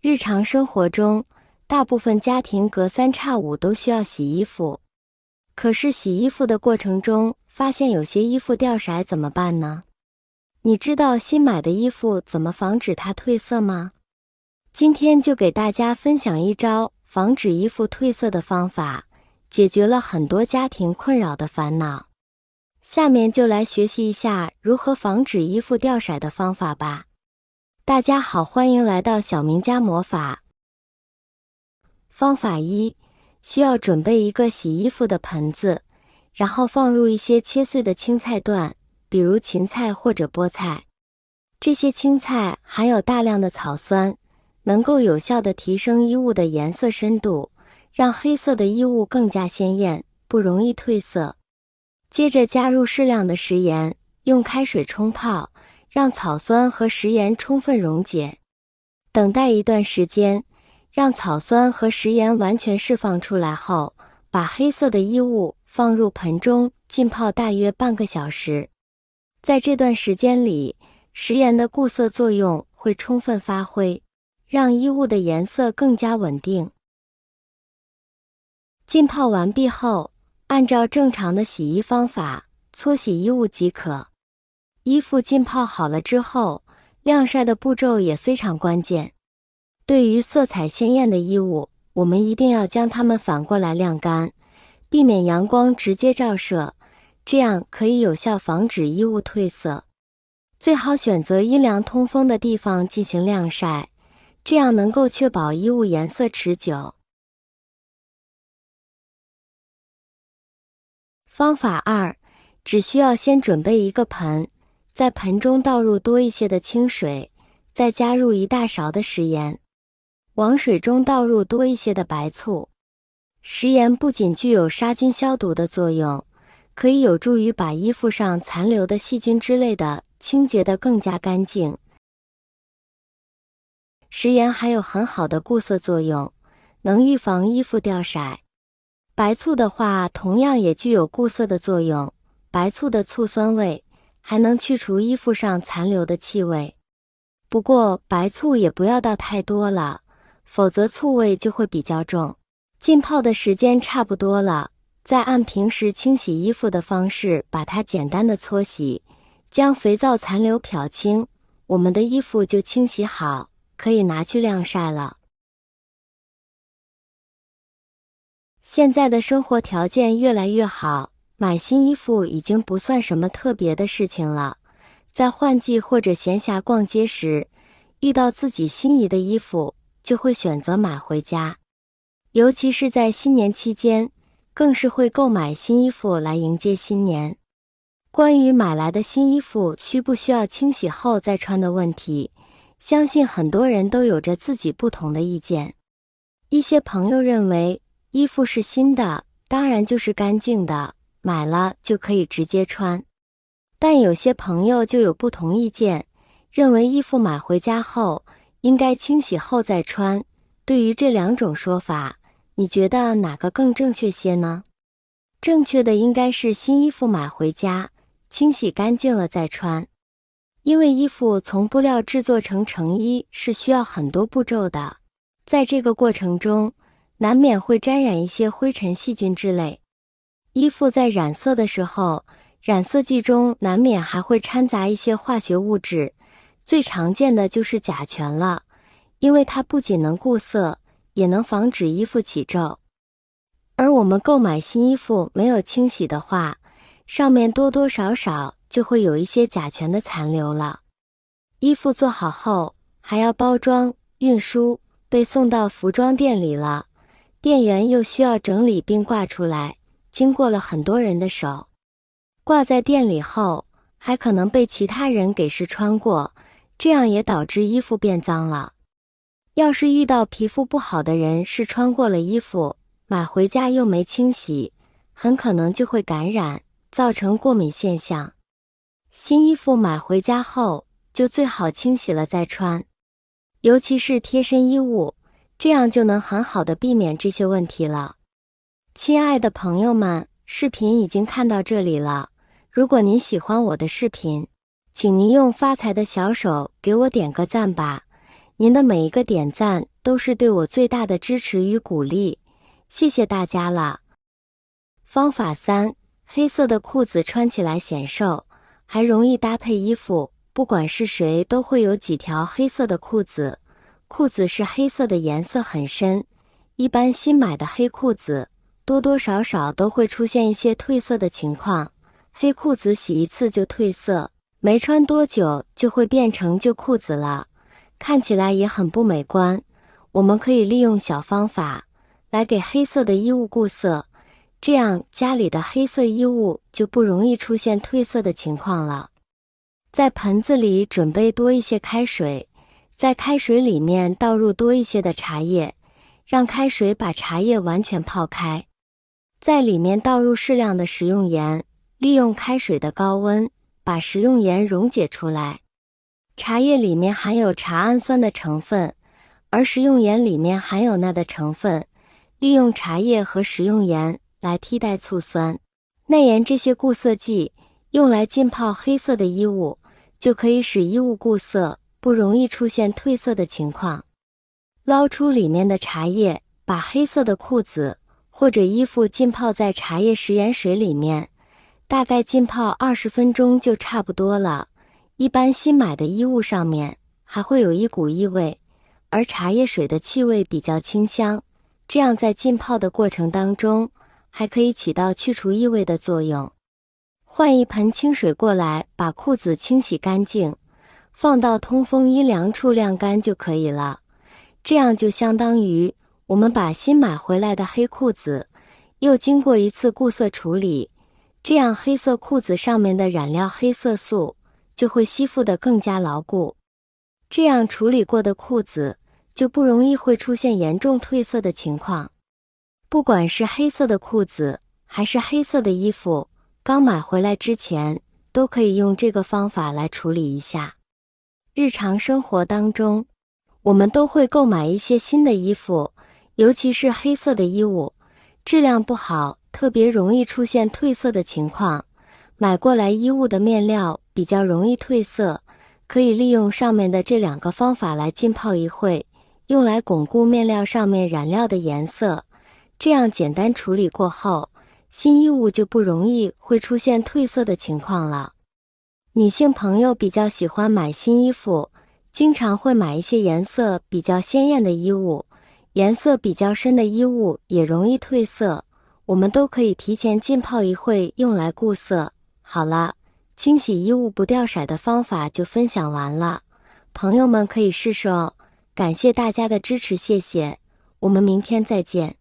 日常生活中，大部分家庭隔三差五都需要洗衣服。可是洗衣服的过程中，发现有些衣服掉色怎么办呢？你知道新买的衣服怎么防止它褪色吗？今天就给大家分享一招防止衣服褪色的方法，解决了很多家庭困扰的烦恼。下面就来学习一下如何防止衣服掉色的方法吧。大家好，欢迎来到小明家魔法。方法一，需要准备一个洗衣服的盆子，然后放入一些切碎的青菜段，比如芹菜或者菠菜。这些青菜含有大量的草酸，能够有效地提升衣物的颜色深度，让黑色的衣物更加鲜艳，不容易褪色。接着加入适量的食盐，用开水冲泡，让草酸和食盐充分溶解。等待一段时间，让草酸和食盐完全释放出来后，把黑色的衣物放入盆中浸泡大约半个小时。在这段时间里，食盐的固色作用会充分发挥，让衣物的颜色更加稳定。浸泡完毕后，按照正常的洗衣方法搓洗衣物即可。衣服浸泡好了之后，晾晒的步骤也非常关键。对于色彩鲜艳的衣物，我们一定要将它们反过来晾干，避免阳光直接照射，这样可以有效防止衣物褪色。最好选择阴凉通风的地方进行晾晒，这样能够确保衣物颜色持久。方法二，只需要先准备一个盆，在盆中倒入多一些的清水，再加入1大勺的食盐。往水中倒入多一些的白醋。食盐不仅具有杀菌消毒的作用，可以有助于把衣服上残留的细菌之类的清洁得更加干净。食盐还有很好的固色作用，能预防衣服掉色。白醋的话，同样也具有固色的作用，白醋的醋酸味还能去除衣服上残留的气味。不过白醋也不要倒太多了，否则醋味就会比较重。浸泡的时间差不多了，再按平时清洗衣服的方式把它简单的搓洗，将肥皂残留漂清，我们的衣服就清洗好，可以拿去晾晒了。现在的生活条件越来越好，买新衣服已经不算什么特别的事情了。在换季或者闲暇逛街时，遇到自己心仪的衣服，就会选择买回家。尤其是在新年期间，更是会购买新衣服来迎接新年。关于买来的新衣服需不需要清洗后再穿的问题，相信很多人都有着自己不同的意见。一些朋友认为，衣服是新的，当然就是干净的，买了就可以直接穿。但有些朋友就有不同意见，认为衣服买回家后应该清洗后再穿。对于这两种说法，你觉得哪个更正确些呢？正确的应该是新衣服买回家，清洗干净了再穿。因为衣服从布料制作成成衣是需要很多步骤的，在这个过程中，难免会沾染一些灰尘、细菌之类。衣服在染色的时候，染色剂中难免还会掺杂一些化学物质，最常见的就是甲醛了，因为它不仅能固色，也能防止衣服起皱。而我们购买新衣服没有清洗的话，上面多多少少就会有一些甲醛的残留了。衣服做好后，还要包装、运输，被送到服装店里了，店员又需要整理并挂出来，经过了很多人的手。挂在店里后，还可能被其他人给试穿过，这样也导致衣服变脏了。要是遇到皮肤不好的人试穿过了衣服，买回家又没清洗，很可能就会感染，造成过敏现象。新衣服买回家后，就最好清洗了再穿，尤其是贴身衣物，这样就能很好的避免这些问题了。亲爱的朋友们，视频已经看到这里了，如果您喜欢我的视频，请您用发财的小手给我点个赞吧。您的每一个点赞都是对我最大的支持与鼓励，谢谢大家了。方法3，黑色的裤子穿起来显瘦，还容易搭配衣服，不管是谁都会有几条黑色的裤子。裤子是黑色的颜色很深，一般新买的黑裤子多多少少都会出现一些褪色的情况，黑裤子洗一次就褪色，没穿多久就会变成旧裤子了，看起来也很不美观。我们可以利用小方法来给黑色的衣物固色，这样家里的黑色衣物就不容易出现褪色的情况了。在盆子里准备多一些开水，在开水里面倒入多一些的茶叶，让开水把茶叶完全泡开。在里面倒入适量的食用盐，利用开水的高温把食用盐溶解出来。茶叶里面含有茶氨酸的成分，而食用盐里面含有钠的成分，利用茶叶和食用盐来替代醋酸、钠盐这些固色剂，用来浸泡黑色的衣物，就可以使衣物固色，不容易出现褪色的情况。捞出里面的茶叶，把黑色的裤子或者衣服浸泡在茶叶食盐水里面，大概浸泡20分钟就差不多了。一般新买的衣物上面还会有一股异味，而茶叶水的气味比较清香，这样在浸泡的过程当中还可以起到去除异味的作用。换一盆清水过来，把裤子清洗干净，放到通风阴凉处晾干就可以了。这样就相当于我们把新买回来的黑裤子又经过一次固色处理，这样黑色裤子上面的染料黑色素就会吸附得更加牢固，这样处理过的裤子就不容易会出现严重褪色的情况。不管是黑色的裤子还是黑色的衣服，刚买回来之前都可以用这个方法来处理一下。日常生活当中，我们都会购买一些新的衣服，尤其是黑色的衣物，质量不好，特别容易出现褪色的情况。买过来衣物的面料比较容易褪色，可以利用上面的这2个方法来浸泡一会，用来巩固面料上面染料的颜色。这样简单处理过后，新衣物就不容易会出现褪色的情况了。女性朋友比较喜欢买新衣服，经常会买一些颜色比较鲜艳的衣物，颜色比较深的衣物也容易褪色，我们都可以提前浸泡一会用来固色。好了，清洗衣物不掉色的方法就分享完了，朋友们可以试试哦。感谢大家的支持，谢谢，我们明天再见。